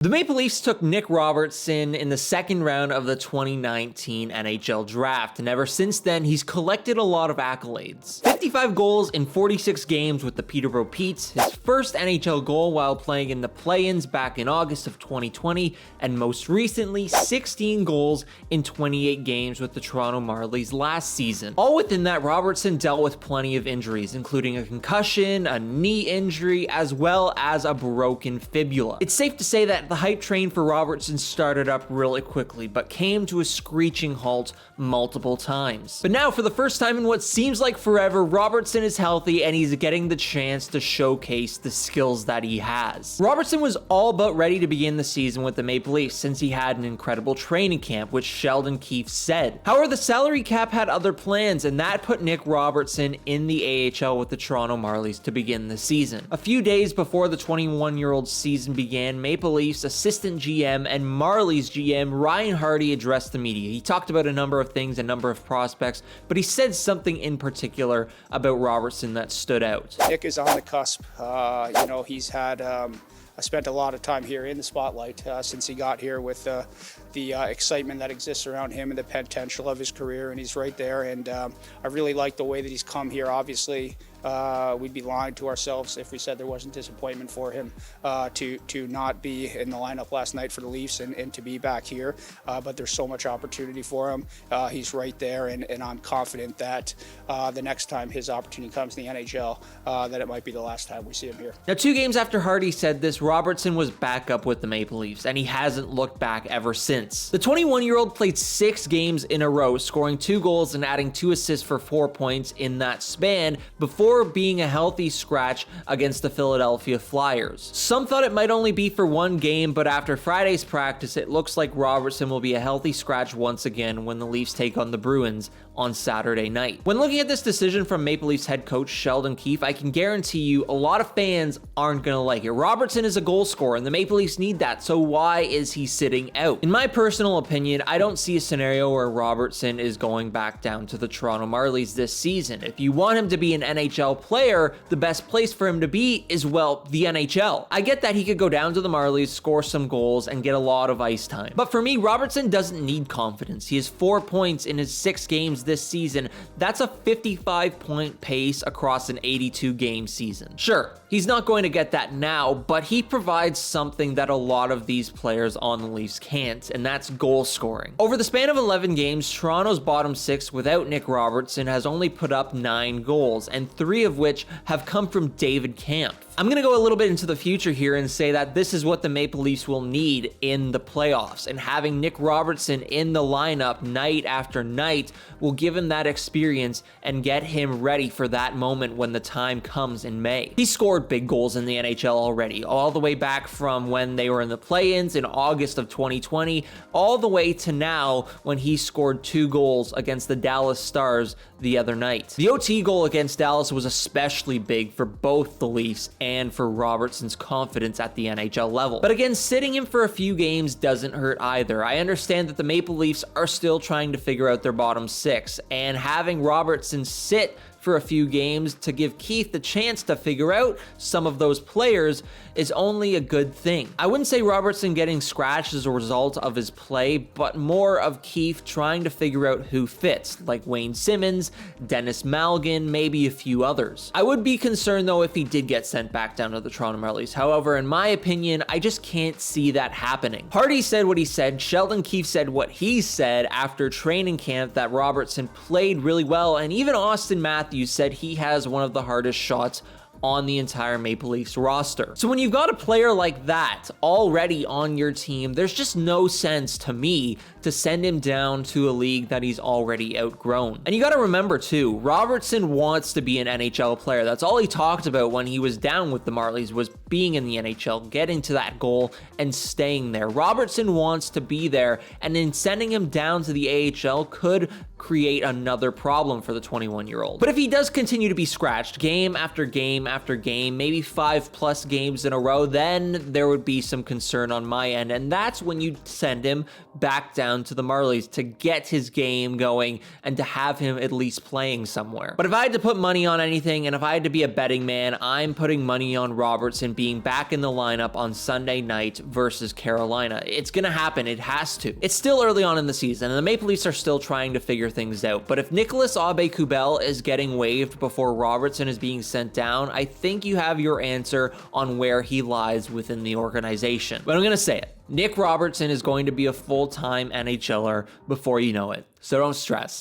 The Maple Leafs took Nick Robertson in the second round of the 2019 NHL draft, and ever since then, he's collected a lot of accolades. 55 goals in 46 games with the Peterborough Petes, his first NHL goal while playing in the play-ins back in August of 2020, and most recently, 16 goals in 28 games with the Toronto Marlies last season. All within that, Robertson dealt with plenty of injuries, including a concussion, a knee injury, as well as a broken fibula. It's safe to say that the hype train for Robertson started up really quickly, but came to a screeching halt multiple times. But now, for the first time in what seems like forever, Robertson is healthy and he's getting the chance to showcase the skills that he has. Robertson was all but ready to begin the season with the Maple Leafs since he had an incredible training camp, which Sheldon Keefe said. However, the salary cap had other plans, and that put Nick Robertson in the AHL with the Toronto Marlies to begin the season. A few days before the 21-year-old season began, Maple Leafs assistant GM and Marlies GM Ryan Hardy addressed the media. He talked about a number of things, a number of prospects, but he said something in particular about Robertson that stood out. Nick is on the cusp. He's had spent a lot of time here in the spotlight since he got here with the excitement that exists around him and the potential of his career, and he's right there. And I really like the way that he's come here. Obviously, we'd be lying to ourselves if we said there wasn't disappointment for him to not be in the lineup last night for the Leafs and to be back here. But there's so much opportunity for him. He's right there, and I'm confident that the next time his opportunity comes in the NHL, that it might be the last time we see him here. Now, 2 games after Hardy said this, Robertson was back up with the Maple Leafs, and he hasn't looked back ever since. The 21-year-old played 6 games in a row, scoring 2 goals and adding 2 assists for 4 points in that span before being a healthy scratch against the Philadelphia Flyers. Some thought it might only be for 1 game, but after Friday's practice, it looks like Robertson will be a healthy scratch once again when the Leafs take on the Bruins on Saturday night. When looking at this decision from Maple Leafs head coach Sheldon Keefe, I can guarantee you a lot of fans aren't going to like it. Robertson is a goal scorer, and the Maple Leafs need that, so why is he sitting out? In my personal opinion, I don't see a scenario where Robertson is going back down to the Toronto Marlies this season. If you want him to be an NHL player, the best place for him to be is, well, the NHL. I get that he could go down to the Marlies, score some goals, and get a lot of ice time. But for me, Robertson doesn't need confidence. He has 4 points in his 6 games this season. That's a 55-point pace across an 82-game season. Sure, he's not going to get that now, but he provides something that a lot of these players on the Leafs can't, and that's goal scoring. Over the span of 11 games, Toronto's bottom 6 without Nick Robertson has only put up 9 goals, and 3 of which have come from David Kampf. I'm going to go a little bit into the future here and say that this is what the Maple Leafs will need in the playoffs, and having Nick Robertson in the lineup night after night will give him that experience and get him ready for that moment when the time comes in May. He scored big goals in the NHL already, all the way back from when they were in the play-ins in August of 2020, all the way to now when he scored 2 goals against the Dallas Stars the other night. The OT goal against Dallas was especially big for both the Leafs and for Robertson's confidence at the NHL level. But again, sitting him for a few games doesn't hurt either. I understand that the Maple Leafs are still trying to figure out their bottom 6, and having Robertson sit for a few games to give Keefe the chance to figure out some of those players is only a good thing. I wouldn't say Robertson getting scratched as a result of his play, but more of Keefe trying to figure out who fits, like Wayne Simmons, Dennis Malgin, maybe a few others. I would be concerned though if he did get sent back down to the Toronto Marlies. However, in my opinion, I just can't see that happening. Hardy said what he said, Sheldon Keefe said what he said after training camp, that Robertson played really well, and even Austin Matthews said he has one of the hardest shots on the entire Maple Leafs roster. So when you've got a player like that already on your team, there's just no sense to me to send him down to a league that he's already outgrown. And you got to remember too, Robertson wants to be an NHL player. That's all he talked about when he was down with the Marlies, was being in the NHL, getting to that goal and staying there. Robertson wants to be there, and in sending him down to the AHL could create another problem for the 21-year-old. But if he does continue to be scratched game after game after game, maybe 5+ games in a row, then there would be some concern on my end, and that's when you send him back down down to the Marlies to get his game going and to have him at least playing somewhere. But if I had to put money on anything, and if I had to be a betting man, I'm putting money on Robertson being back in the lineup on Sunday night versus Carolina. It's gonna happen, it has to. It's still early on in the season, and the Maple Leafs are still trying to figure things out, but if Nicholas Aube-Kubel is getting waived before Robertson is being sent down, I think you have your answer on where he lies within the organization. But I'm gonna say it, Nick Robertson is going to be a full-time NHLer before you know it, so don't stress.